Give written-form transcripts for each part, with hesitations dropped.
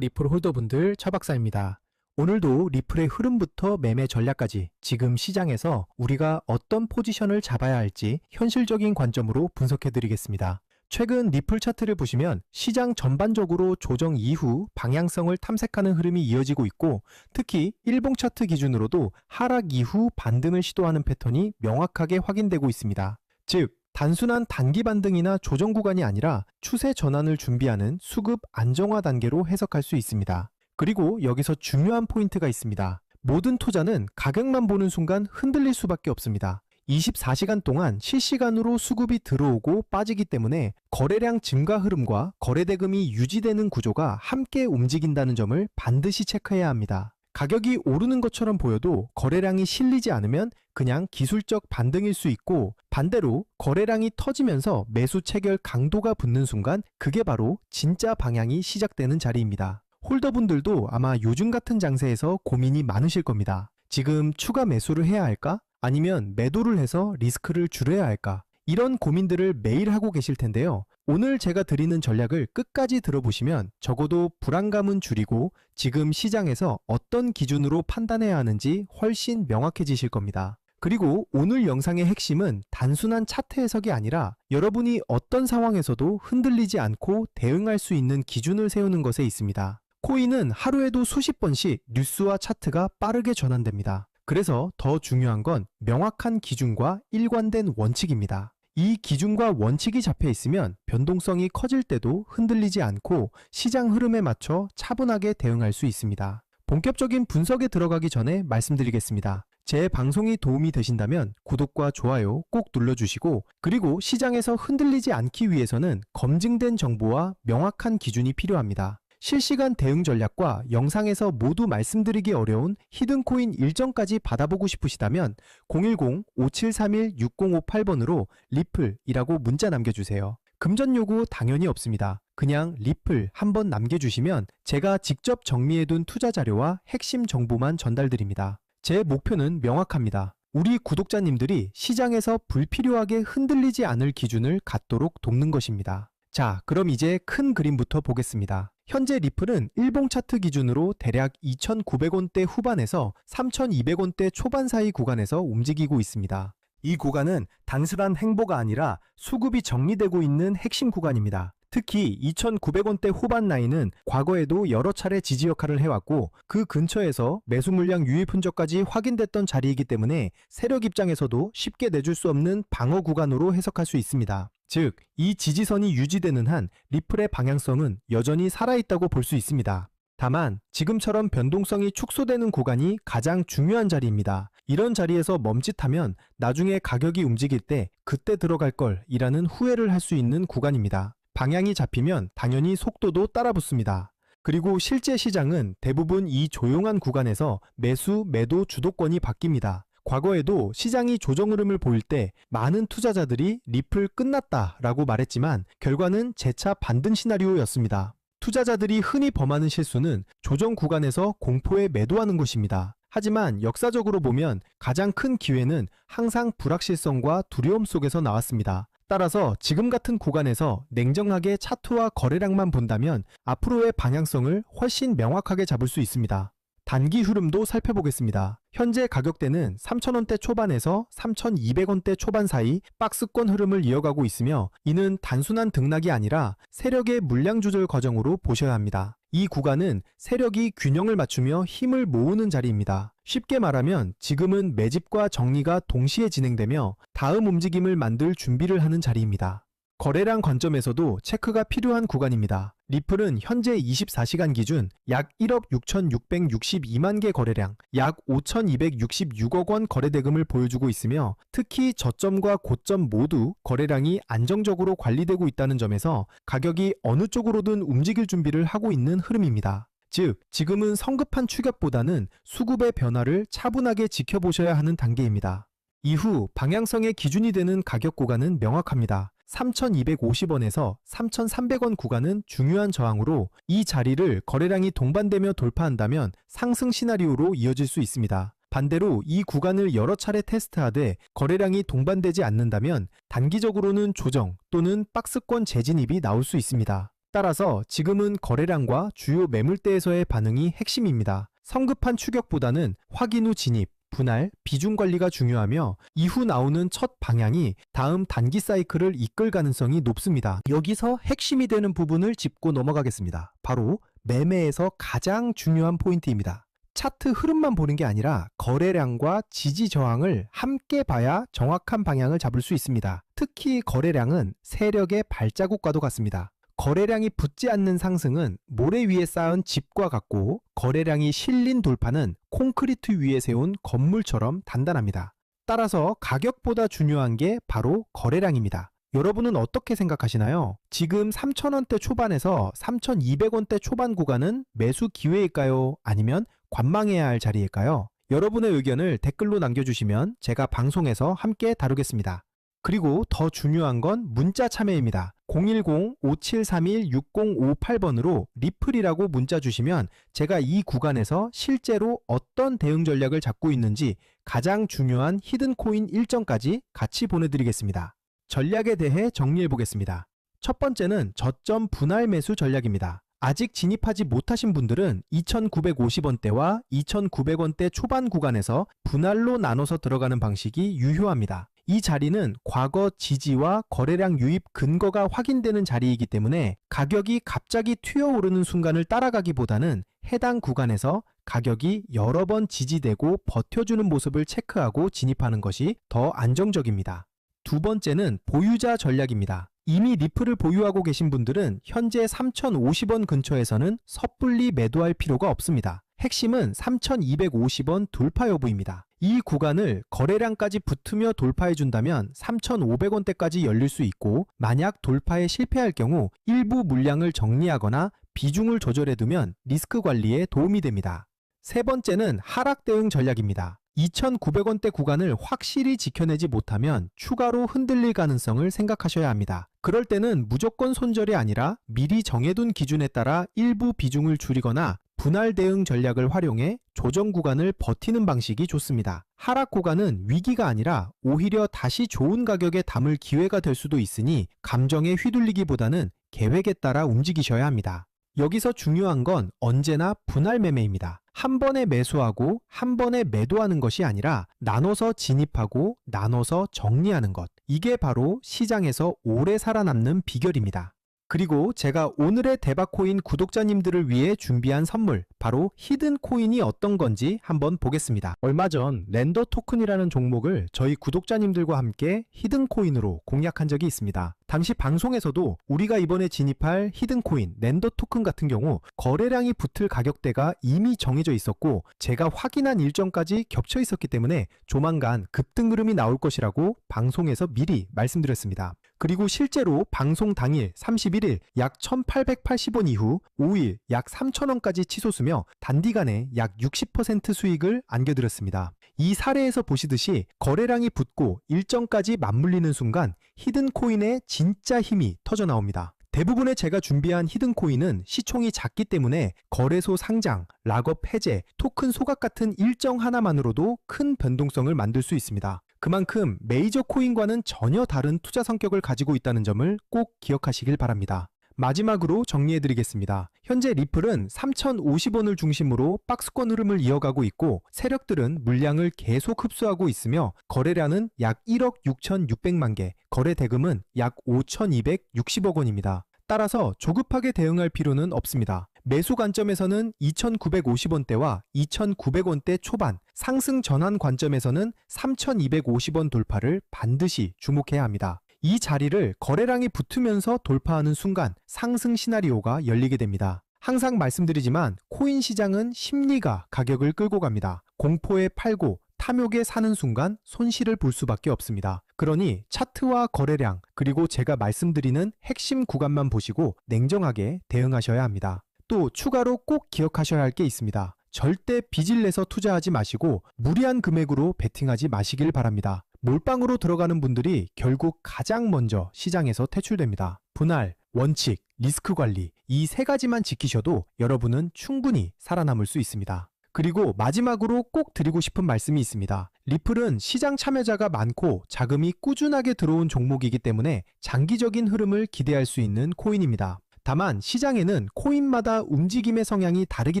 리플 홀더분들 차박사입니다. 오늘도 리플의 흐름부터 매매 전략까지 지금 시장에서 우리가 어떤 포지션을 잡아야 할지 현실적인 관점으로 분석해 드리겠습니다. 최근 리플 차트를 보시면 시장 전반적으로 조정 이후 방향성을 탐색하는 흐름이 이어지고 있고, 특히 일봉 차트 기준으로도 하락 이후 반등을 시도하는 패턴이 명확하게 확인되고 있습니다. 즉, 단순한 단기 반등이나 조정 구간이 아니라 추세 전환을 준비하는 수급 안정화 단계로 해석할 수 있습니다. 그리고 여기서 중요한 포인트가 있습니다. 모든 투자는 가격만 보는 순간 흔들릴 수밖에 없습니다. 24시간 동안 실시간으로 수급이 들어오고 빠지기 때문에 거래량 증가 흐름과 거래대금이 유지되는 구조가 함께 움직인다는 점을 반드시 체크해야 합니다. 가격이 오르는 것처럼 보여도 거래량이 실리지 않으면 그냥 기술적 반등일 수 있고, 반대로 거래량이 터지면서 매수 체결 강도가 붙는 순간 그게 바로 진짜 방향이 시작되는 자리입니다. 홀더분들도 아마 요즘 같은 장세에서 고민이 많으실 겁니다. 지금 추가 매수를 해야 할까? 아니면 매도를 해서 리스크를 줄여야 할까? 이런 고민들을 매일 하고 계실 텐데요. 오늘 제가 드리는 전략을 끝까지 들어보시면 적어도 불안감은 줄이고 지금 시장에서 어떤 기준으로 판단해야 하는지 훨씬 명확해지실 겁니다. 그리고 오늘 영상의 핵심은 단순한 차트 해석이 아니라 여러분이 어떤 상황에서도 흔들리지 않고 대응할 수 있는 기준을 세우는 것에 있습니다. 코인은 하루에도 수십 번씩 뉴스와 차트가 빠르게 전환됩니다. 그래서 더 중요한 건 명확한 기준과 일관된 원칙입니다. 이 기준과 원칙이 잡혀 있으면 변동성이 커질 때도 흔들리지 않고 시장 흐름에 맞춰 차분하게 대응할 수 있습니다. 본격적인 분석에 들어가기 전에 말씀드리겠습니다. 제 방송이 도움이 되신다면 구독과 좋아요 꼭 눌러주시고, 그리고 시장에서 흔들리지 않기 위해서는 검증된 정보와 명확한 기준이 필요합니다. 실시간 대응 전략과 영상에서 모두 말씀드리기 어려운 히든코인 일정까지 받아보고 싶으시다면 010-5731-6058번으로 리플이라고 문자 남겨주세요. 금전 요구 당연히 없습니다. 그냥 리플 한번 남겨주시면 제가 직접 정리해둔 투자 자료와 핵심 정보만 전달드립니다. 제 목표는 명확합니다. 우리 구독자님들이 시장에서 불필요하게 흔들리지 않을 기준을 갖도록 돕는 것입니다. 자, 그럼 이제 큰 그림부터 보겠습니다. 현재 리플은 일봉 차트 기준으로 대략 2,900원대 후반에서 3,200원대 초반 사이 구간에서 움직이고 있습니다. 이 구간은 단순한 행보가 아니라 수급이 정리되고 있는 핵심 구간입니다. 특히 2,900원대 후반 라인은 과거에도 여러 차례 지지 역할을 해왔고, 그 근처에서 매수 물량 유입 흔적까지 확인됐던 자리이기 때문에 세력 입장에서도 쉽게 내줄 수 없는 방어 구간으로 해석할 수 있습니다. 즉, 이 지지선이 유지되는 한 리플의 방향성은 여전히 살아있다고 볼 수 있습니다. 다만 지금처럼 변동성이 축소되는 구간이 가장 중요한 자리입니다. 이런 자리에서 멈칫하면 나중에 가격이 움직일 때 그때 들어갈 걸 이라는 후회를 할 수 있는 구간입니다. 방향이 잡히면 당연히 속도도 따라 붙습니다. 그리고 실제 시장은 대부분 이 조용한 구간에서 매수, 매도 주도권이 바뀝니다. 과거에도 시장이 조정 흐름을 보일 때 많은 투자자들이 리플 끝났다 라고 말했지만 결과는 재차 반등 시나리오였습니다. 투자자들이 흔히 범하는 실수는 조정 구간에서 공포에 매도하는 것입니다. 하지만 역사적으로 보면 가장 큰 기회는 항상 불확실성과 두려움 속에서 나왔습니다. 따라서 지금 같은 구간에서 냉정하게 차트와 거래량만 본다면 앞으로의 방향성을 훨씬 명확하게 잡을 수 있습니다. 단기 흐름도 살펴보겠습니다. 현재 가격대는 3,000원대 초반에서 3,200원대 초반 사이 박스권 흐름을 이어가고 있으며, 이는 단순한 등락이 아니라 세력의 물량 조절 과정으로 보셔야 합니다. 이 구간은 세력이 균형을 맞추며 힘을 모으는 자리입니다. 쉽게 말하면 지금은 매집과 정리가 동시에 진행되며 다음 움직임을 만들 준비를 하는 자리입니다. 거래량 관점에서도 체크가 필요한 구간입니다. 리플은 현재 24시간 기준 약 1억 6,662만 개 거래량, 약 5,266억 원 거래대금을 보여주고 있으며, 특히 저점과 고점 모두 거래량이 안정적으로 관리되고 있다는 점에서 가격이 어느 쪽으로든 움직일 준비를 하고 있는 흐름입니다. 즉, 지금은 성급한 추격보다는 수급의 변화를 차분하게 지켜보셔야 하는 단계입니다. 이후 방향성의 기준이 되는 가격 구간은 명확합니다. 3,250원에서 3,300원 구간은 중요한 저항으로 이 자리를 거래량이 동반되며 돌파한다면 상승 시나리오로 이어질 수 있습니다. 반대로 이 구간을 여러 차례 테스트하되 거래량이 동반되지 않는다면 단기적으로는 조정 또는 박스권 재진입이 나올 수 있습니다. 따라서 지금은 거래량과 주요 매물대에서의 반응이 핵심입니다. 성급한 추격보다는 확인 후 진입, 분할, 비중 관리가 중요하며 이후 나오는 첫 방향이 다음 단기 사이클을 이끌 가능성이 높습니다. 여기서 핵심이 되는 부분을 짚고 넘어가겠습니다. 바로 매매에서 가장 중요한 포인트입니다. 차트 흐름만 보는 게 아니라 거래량과 지지 저항을 함께 봐야 정확한 방향을 잡을 수 있습니다. 특히 거래량은 세력의 발자국과도 같습니다. 거래량이 붙지 않는 상승은 모래 위에 쌓은 집과 같고, 거래량이 실린 돌파는 콘크리트 위에 세운 건물처럼 단단합니다. 따라서 가격보다 중요한 게 바로 거래량입니다. 여러분은 어떻게 생각하시나요? 지금 3,000원대 초반에서 3,200원대 초반 구간은 매수 기회일까요? 아니면 관망해야 할 자리일까요? 여러분의 의견을 댓글로 남겨주시면 제가 방송에서 함께 다루겠습니다. 그리고 더 중요한 건 문자 참여입니다. 010-5731-6058번으로 리플이라고 문자 주시면 제가 이 구간에서 실제로 어떤 대응 전략을 잡고 있는지 가장 중요한 히든코인 일정까지 같이 보내드리겠습니다. 전략에 대해 정리해 보겠습니다. 첫 번째는 저점 분할 매수 전략입니다. 아직 진입하지 못하신 분들은 2,950원대와 2,900원대 초반 구간에서 분할로 나눠서 들어가는 방식이 유효합니다. 이 자리는 과거 지지와 거래량 유입 근거가 확인되는 자리이기 때문에 가격이 갑자기 튀어오르는 순간을 따라가기보다는 해당 구간에서 가격이 여러 번 지지되고 버텨주는 모습을 체크하고 진입하는 것이 더 안정적입니다. 두 번째는 보유자 전략입니다. 이미 리플을 보유하고 계신 분들은 현재 3,050원 근처에서는 섣불리 매도할 필요가 없습니다. 핵심은 3,250원 돌파 여부입니다. 이 구간을 거래량까지 붙으며 돌파해준다면 3,500원대까지 열릴 수 있고, 만약 돌파에 실패할 경우 일부 물량을 정리하거나 비중을 조절해두면 리스크 관리에 도움이 됩니다. 세 번째는 하락 대응 전략입니다. 2,900원대 구간을 확실히 지켜내지 못하면 추가로 흔들릴 가능성을 생각하셔야 합니다. 그럴 때는 무조건 손절이 아니라 미리 정해둔 기준에 따라 일부 비중을 줄이거나 분할 대응 전략을 활용해 조정 구간을 버티는 방식이 좋습니다. 하락 구간은 위기가 아니라 오히려 다시 좋은 가격에 담을 기회가 될 수도 있으니 감정에 휘둘리기보다는 계획에 따라 움직이셔야 합니다. 여기서 중요한 건 언제나 분할 매매입니다. 한 번에 매수하고 한 번에 매도하는 것이 아니라 나눠서 진입하고 나눠서 정리하는 것. 이게 바로 시장에서 오래 살아남는 비결입니다. 그리고 제가 오늘의 대박코인 구독자님들을 위해 준비한 선물, 바로 히든코인이 어떤 건지 한번 보겠습니다. 얼마 전 랜더 토큰이라는 종목을 저희 구독자님들과 함께 히든코인으로 공략한 적이 있습니다. 당시 방송에서도 우리가 이번에 진입할 히든코인, 랜더 토큰 같은 경우 거래량이 붙을 가격대가 이미 정해져 있었고, 제가 확인한 일정까지 겹쳐 있었기 때문에 조만간 급등 흐름이 나올 것이라고 방송에서 미리 말씀드렸습니다. 그리고 실제로 방송 당일 31일 약 1,880원 이후 5일 약 3,000원까지 치솟으며 단기간에 약 60% 수익을 안겨드렸습니다. 이 사례에서 보시듯이 거래량이 붙고 일정까지 맞물리는 순간 히든코인의 진짜 힘이 터져 나옵니다. 대부분의 제가 준비한 히든코인은 시총이 작기 때문에 거래소 상장, 락업 해제, 토큰 소각 같은 일정 하나만으로도 큰 변동성을 만들 수 있습니다. 그만큼 메이저 코인과는 전혀 다른 투자 성격을 가지고 있다는 점을 꼭 기억하시길 바랍니다. 마지막으로 정리해드리겠습니다. 현재 리플은 3,050원을 중심으로 박스권 흐름을 이어가고 있고, 세력들은 물량을 계속 흡수하고 있으며 거래량은 약 1억 6,600만 개, 거래 대금은 약 5,260억 원입니다. 따라서 조급하게 대응할 필요는 없습니다. 매수 관점에서는 2,950원대와 2,900원대 초반, 상승 전환 관점에서는 3,250원 돌파를 반드시 주목해야 합니다. 이 자리를 거래량이 붙으면서 돌파하는 순간 상승 시나리오가 열리게 됩니다. 항상 말씀드리지만 코인 시장은 심리가 가격을 끌고 갑니다. 공포에 팔고 탐욕에 사는 순간 손실을 볼 수밖에 없습니다. 그러니 차트와 거래량, 그리고 제가 말씀드리는 핵심 구간만 보시고 냉정하게 대응하셔야 합니다. 또 추가로 꼭 기억하셔야 할 게 있습니다. 절대 빚을 내서 투자하지 마시고 무리한 금액으로 베팅하지 마시길 바랍니다. 몰빵으로 들어가는 분들이 결국 가장 먼저 시장에서 퇴출됩니다. 분할, 원칙, 리스크 관리, 이 세 가지만 지키셔도 여러분은 충분히 살아남을 수 있습니다. 그리고 마지막으로 꼭 드리고 싶은 말씀이 있습니다. 리플은 시장 참여자가 많고 자금이 꾸준하게 들어온 종목이기 때문에 장기적인 흐름을 기대할 수 있는 코인입니다. 다만 시장에는 코인마다 움직임의 성향이 다르기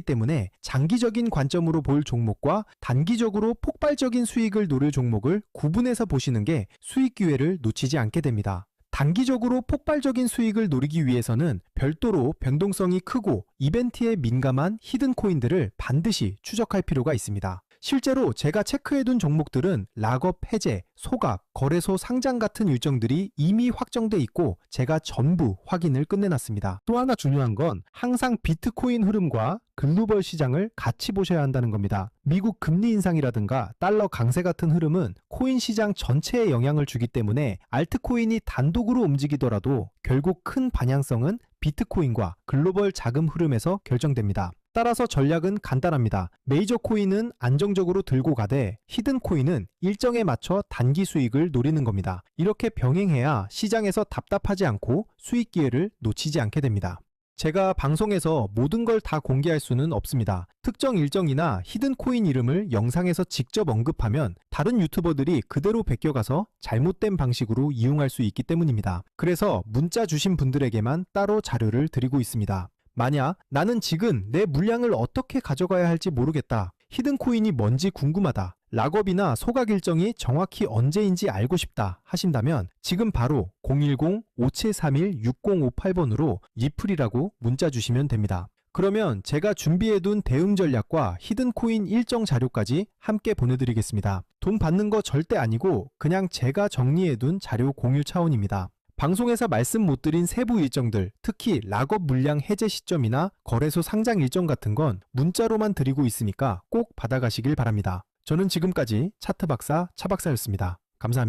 때문에 장기적인 관점으로 볼 종목과 단기적으로 폭발적인 수익을 노릴 종목을 구분해서 보시는 게 수익 기회를 놓치지 않게 됩니다. 단기적으로 폭발적인 수익을 노리기 위해서는 별도로 변동성이 크고 이벤트에 민감한 히든 코인들을 반드시 추적할 필요가 있습니다. 실제로 제가 체크해둔 종목들은 락업 해제, 소각, 거래소 상장 같은 일정들이 이미 확정돼 있고 제가 전부 확인을 끝내놨습니다. 또 하나 중요한 건 항상 비트코인 흐름과 글로벌 시장을 같이 보셔야 한다는 겁니다. 미국 금리 인상이라든가 달러 강세 같은 흐름은 코인 시장 전체에 영향을 주기 때문에 알트코인이 단독으로 움직이더라도 결국 큰 방향성은 비트코인과 글로벌 자금 흐름에서 결정됩니다. 따라서 전략은 간단합니다. 메이저 코인은 안정적으로 들고 가되 히든 코인은 일정에 맞춰 단기 수익을 노리는 겁니다. 이렇게 병행해야 시장에서 답답하지 않고 수익 기회를 놓치지 않게 됩니다. 제가 방송에서 모든 걸 다 공개할 수는 없습니다. 특정 일정이나 히든 코인 이름을 영상에서 직접 언급하면 다른 유튜버들이 그대로 베껴가서 잘못된 방식으로 이용할 수 있기 때문입니다. 그래서 문자 주신 분들에게만 따로 자료를 드리고 있습니다. 만약 나는 지금 내 물량을 어떻게 가져가야 할지 모르겠다. 히든 코인이 뭔지 궁금하다. 락업이나 소각 일정이 정확히 언제인지 알고 싶다 하신다면 지금 바로 010-5731-6058번으로 리플이라고 문자 주시면 됩니다. 그러면 제가 준비해둔 대응 전략과 히든 코인 일정 자료까지 함께 보내드리겠습니다. 돈 받는 거 절대 아니고 그냥 제가 정리해둔 자료 공유 차원입니다. 방송에서 말씀 못 드린 세부 일정들, 특히 락업 물량 해제 시점이나 거래소 상장 일정 같은 건 문자로만 드리고 있으니까 꼭 받아가시길 바랍니다. 저는 지금까지 차트 박사 차박사였습니다. 감사합니다.